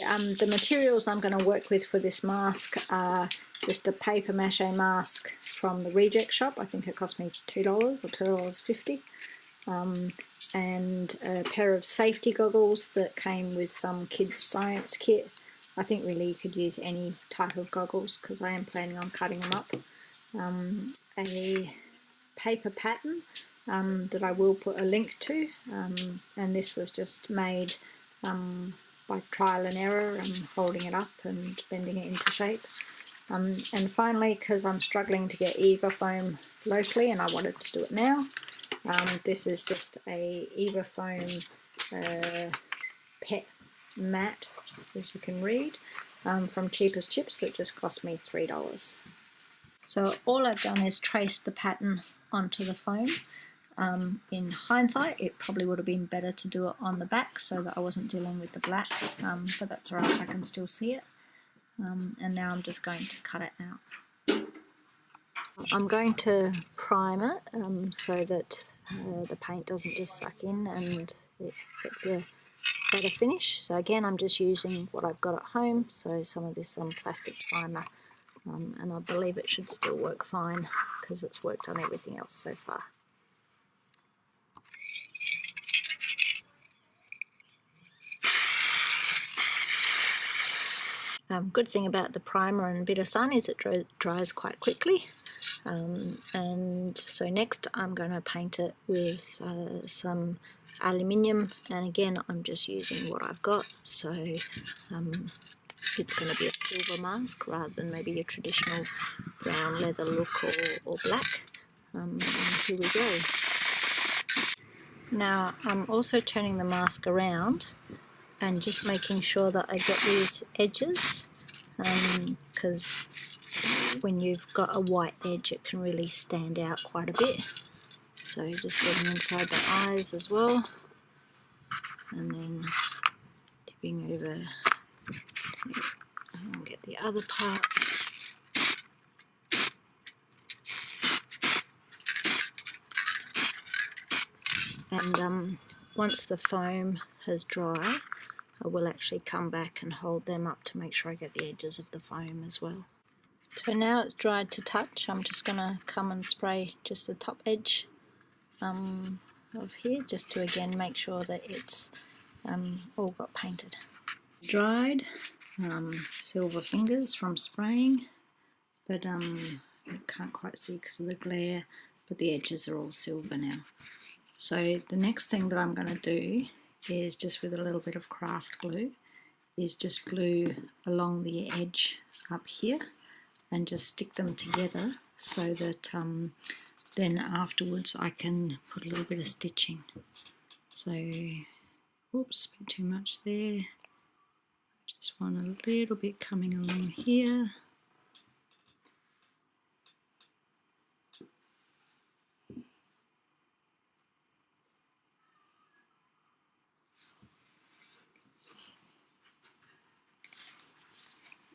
The materials I'm going to work with for this mask are just a paper mache mask from the reject shop. I think it cost me $2 or $2.50. And a pair of safety goggles that came with some kids' science kit. I think really you could use any type of goggles because I am planning on cutting them up. A paper pattern that I will put a link to, and this was just made by trial and error and holding it up and bending it into shape. And finally, because I'm struggling to get Eva foam locally and I wanted to do it now, this is just a Eva foam pet mat, as you can read, from Cheap as Chips that just cost me $3. So all I've done is traced the pattern onto the foam. In hindsight, it probably would have been better to do it on the back so that I wasn't dealing with the black, but that's alright, I can still see it. And now I'm just going to cut it out. I'm going to prime it so that the paint doesn't just suck in and it gets a better finish. So again, I'm just using what I've got at home, so some of this plastic primer, and I believe it should still work fine because it's worked on everything else so far. Good thing about the primer and a bit of sun is it dries quite quickly. And so next I'm going to paint it with some aluminium, and again I'm just using what I've got, so it's going to be a silver mask rather than maybe a traditional brown leather look or black. And here we go. Now I'm also turning the mask around and just making sure that I get these edges, because when you've got a white edge it can really stand out quite a bit. So just getting inside the eyes as well, and then tipping over and get the other part. And once the foam has dried, I will actually come back and hold them up to make sure I get the edges of the foam as well. So now it's dried to touch, I'm just going to come and spray just the top edge of here, just to again make sure that it's all got painted. Dried, silver fingers from spraying, but you can't quite see because of the glare, but the edges are all silver now. So the next thing that I'm going to do is just with a little bit of craft glue, is just glue along the edge up here and just stick them together so that then afterwards I can put a little bit of stitching. So, oops, a bit too much there. Just want a little bit coming along here.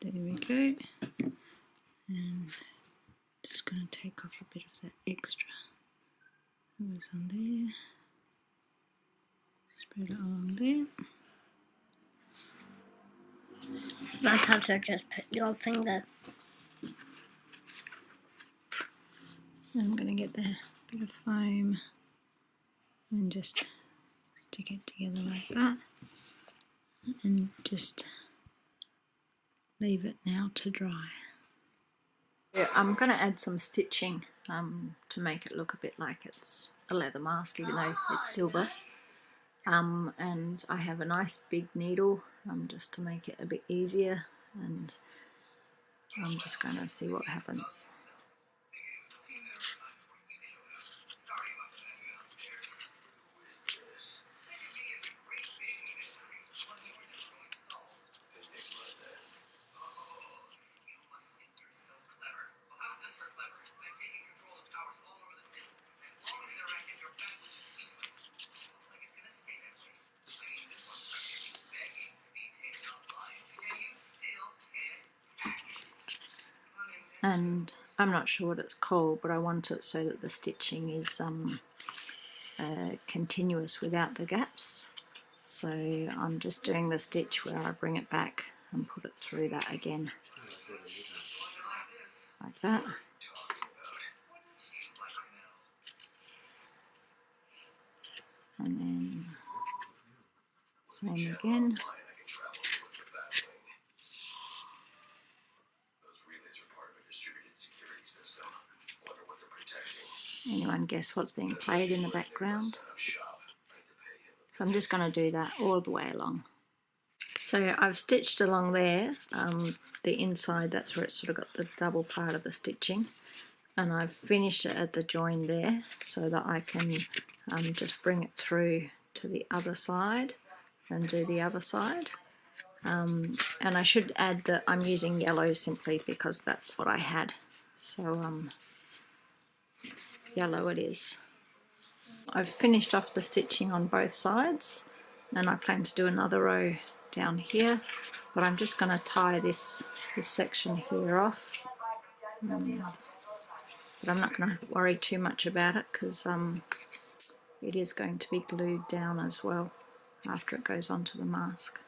There we go, and just going to take off a bit of that extra that was on there, spread it along there. Not have to just put your finger. I'm going to get the bit of foam and just stick it together like that, and just leave it now to dry. Yeah, I'm going to add some stitching to make it look a bit like it's a leather mask, even though it's silver. And I have a nice big needle just to make it a bit easier, and I'm just going to see what happens. And I'm not sure what it's called, but I want it so that the stitching is continuous without the gaps. So I'm just doing the stitch where I bring it back and put it through that again, like that. And then same again. Anyone guess what's being played in the background? So I'm just going to do that all the way along. So I've stitched along there, the inside, that's where it's sort of got the double part of the stitching, and I've finished it at the join there so that I can just bring it through to the other side and do the other side. And I should add that I'm using yellow simply because that's what I had, so yellow it is. I've finished off the stitching on both sides and I plan to do another row down here, but I'm just going to tie this section here off, but I'm not going to worry too much about it because it is going to be glued down as well after it goes onto the mask.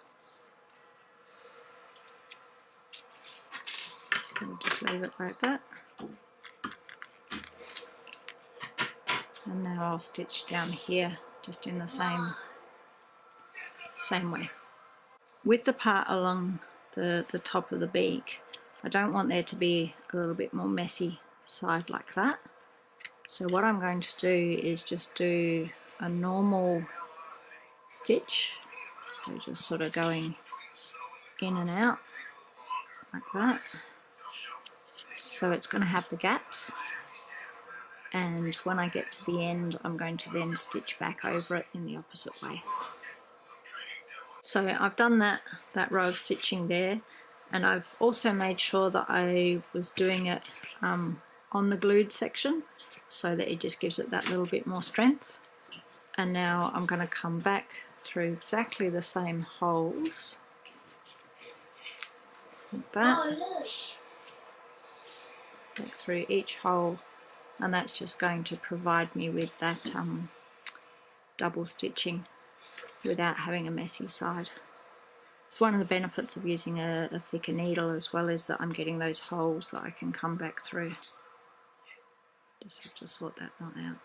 So we'll just leave it like that. And now I'll stitch down here just in the same way. With the part along the top of the beak, I don't want there to be a little bit more messy side like that. So what I'm going to do is just do a normal stitch, so just sort of going in and out like that. So it's going to have the gaps, and when I get to the end I'm going to then stitch back over it in the opposite way. So I've done that row of stitching there, and I've also made sure that I was doing it on the glued section so that it just gives it that little bit more strength. And now I'm going to come back through exactly the same holes like that, back through each hole, and that's just going to provide me with that double stitching without having a messy side. It's one of the benefits of using a thicker needle as well, is that I'm getting those holes that I can come back through. Just have to sort that knot out.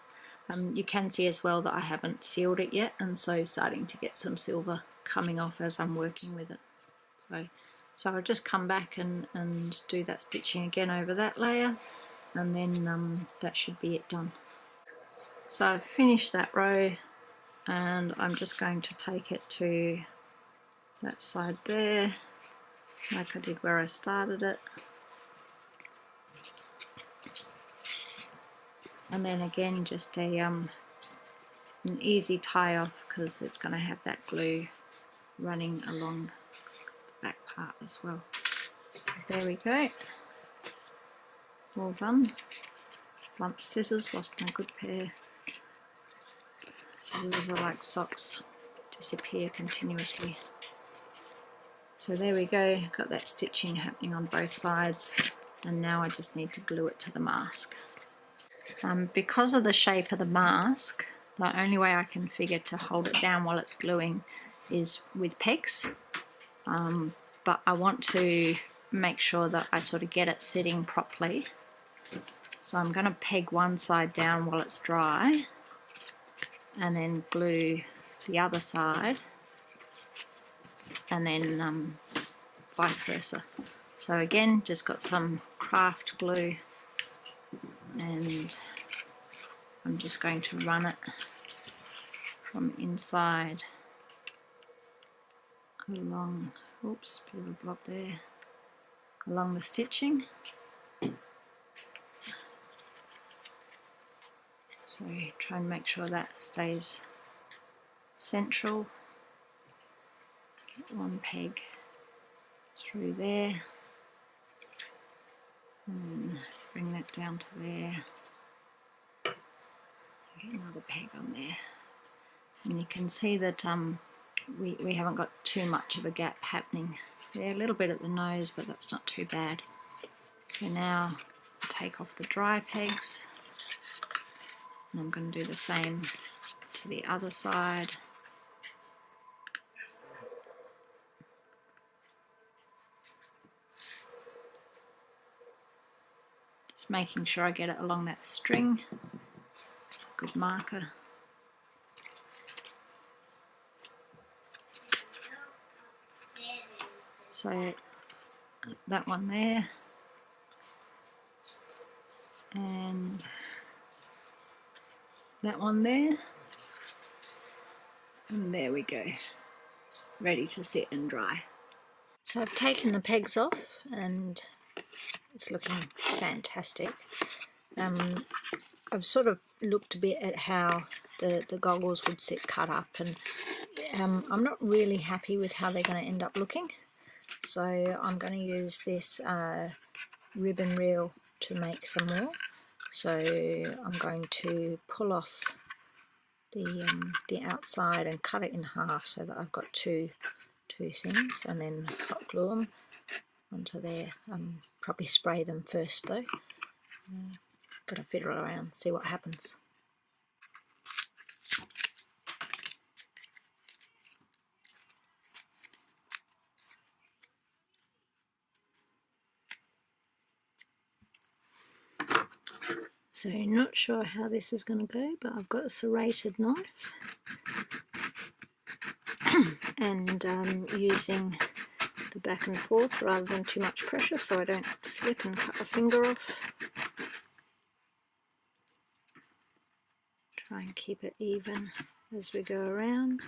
You can see as well that I haven't sealed it yet, and so starting to get some silver coming off as I'm working with it. So I'll just come back and do that stitching again over that layer, and then that should be it done. So I've finished that row, and I'm just going to take it to that side there, like I did where I started it. And then again, just an easy tie off, because it's going to have that glue running along the back part as well. So there we go. All done. Blunt scissors, lost my good pair. Scissors are like socks, disappear continuously. So there we go, got that stitching happening on both sides, and now I just need to glue it to the mask. Because of the shape of the mask, the only way I can figure to hold it down while it's gluing is with pegs, but I want to make sure that I sort of get it sitting properly. So I'm going to peg one side down while it's dry, and then glue the other side, and then vice versa. So again, just got some craft glue, and I'm just going to run it from inside along, oops, bit of a blob there, along the stitching. So try and make sure that stays central. Get one peg through there, and bring that down to there. Get another peg on there, and you can see that we haven't got too much of a gap happening there. A little bit at the nose, but that's not too bad. So now take off the dry pegs, and I'm going to do the same to the other side. making sure I get it along that string. Good marker. So that one there, and that one there, and there we go, ready to sit and dry. So I've taken the pegs off and it's looking fantastic. I've sort of looked a bit at how the goggles would sit cut up, and I'm not really happy with how they're going to end up looking. So I'm going to use this ribbon reel to make some more. So I'm going to pull off the outside and cut it in half so that I've got two things, and then hot glue them onto there. Probably spray them first though. Got to fiddle around, see what happens. So not sure how this is going to go, but I've got a serrated knife and using the back and forth rather than too much pressure so I don't slip and cut a finger off. Try and keep it even as we go around.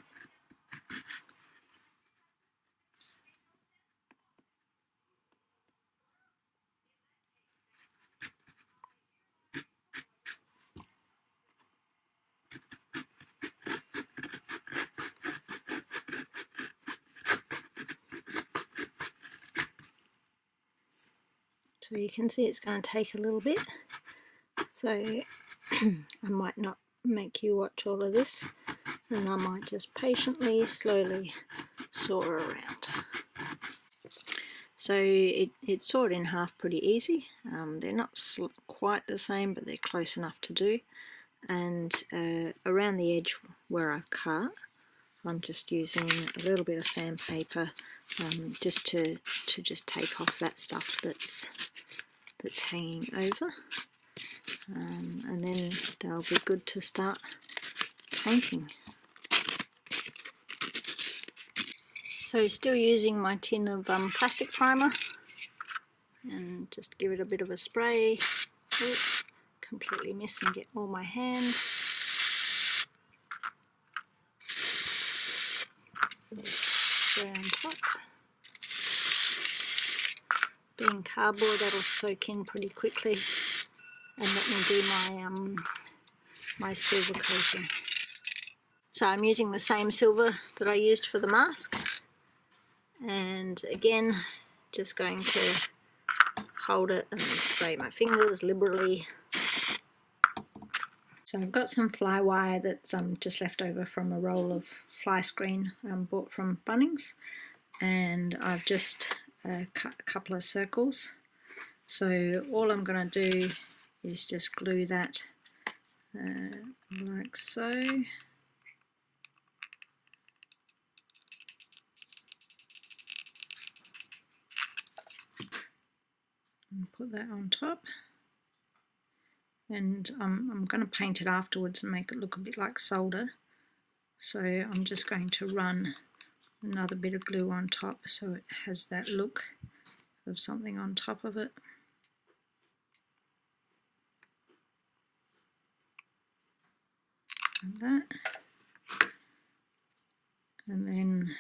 So you can see it's going to take a little bit, so I might not make you watch all of this, and I might just patiently, slowly saw around. So it's sawed in half pretty easy. They're not quite the same, but they're close enough to do. And around the edge where I've cut, I'm just using a little bit of sandpaper just to just take off that stuff that's hanging over, and then they'll be good to start painting. So still using my tin of plastic primer, and just give it a bit of a spray. Oops, completely miss and get all my hand. Spray on top. Being cardboard, that'll soak in pretty quickly, and let me do my silver coating. So I'm using the same silver that I used for the mask, and again just going to hold it and spray my fingers liberally. So I've got some fly wire that's just left over from a roll of fly screen bought from Bunnings, and I've just cut a couple of circles. So all I'm going to do is just glue that like so. And put that on top. And I'm going to paint it afterwards and make it look a bit like solder. So I'm just going to run another bit of glue on top so it has that look of something on top of it. And that. And then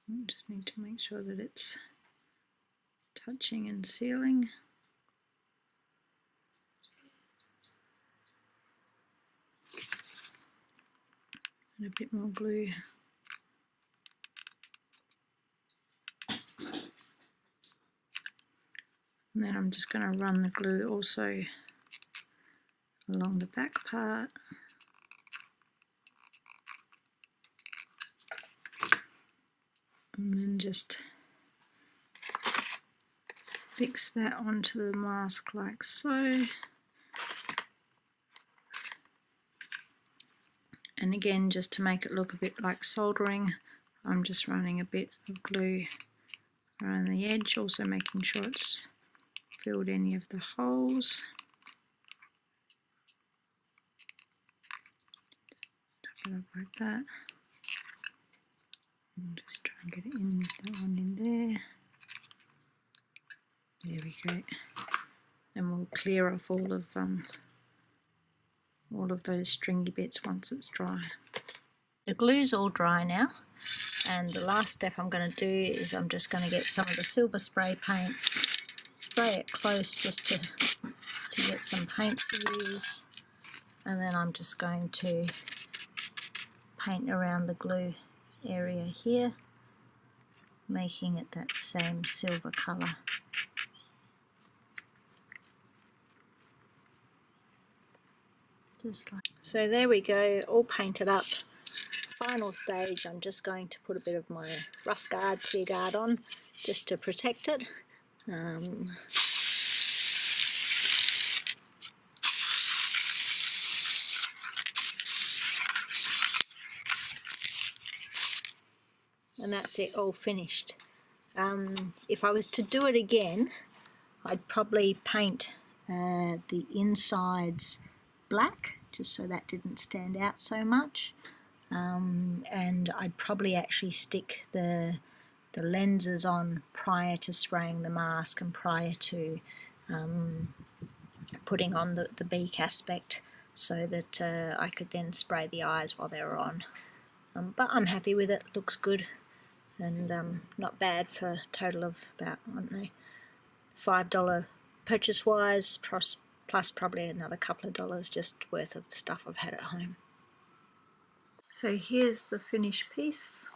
I just need to make sure that it's touching and sealing. And a bit more glue. And then I'm just going to run the glue also along the back part. And then just fix that onto the mask like so. And again, just to make it look a bit like soldering, I'm just running a bit of glue around the edge, also making sure it's filled any of the holes. Top it up like that. And just try and get it in, that one in there. There we go. And we'll clear off all of those stringy bits once it's dry. The glue's all dry now, and the last step I'm going to do is I'm just going to get some of the silver spray paint, spray it close just to get some paint to use, and then I'm just going to paint around the glue area here, making it that same silver colour. Just like so. There we go, all painted up. Final stage, I'm just going to put a bit of my rust guard, clear guard on just to protect it. And that's it, all finished. If I was to do it again, I'd probably paint the insides black, just so that didn't stand out so much. And I'd probably actually stick the lenses on prior to spraying the mask and prior to putting on the beak aspect, so that I could then spray the eyes while they were on. But I'm happy with it, looks good, and not bad for a total of about, I don't know, $5 purchase wise, plus probably another couple of dollars just worth of the stuff I've had at home. So here's the finished piece.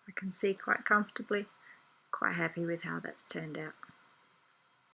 I can see quite comfortably. Quite happy with how that's turned out.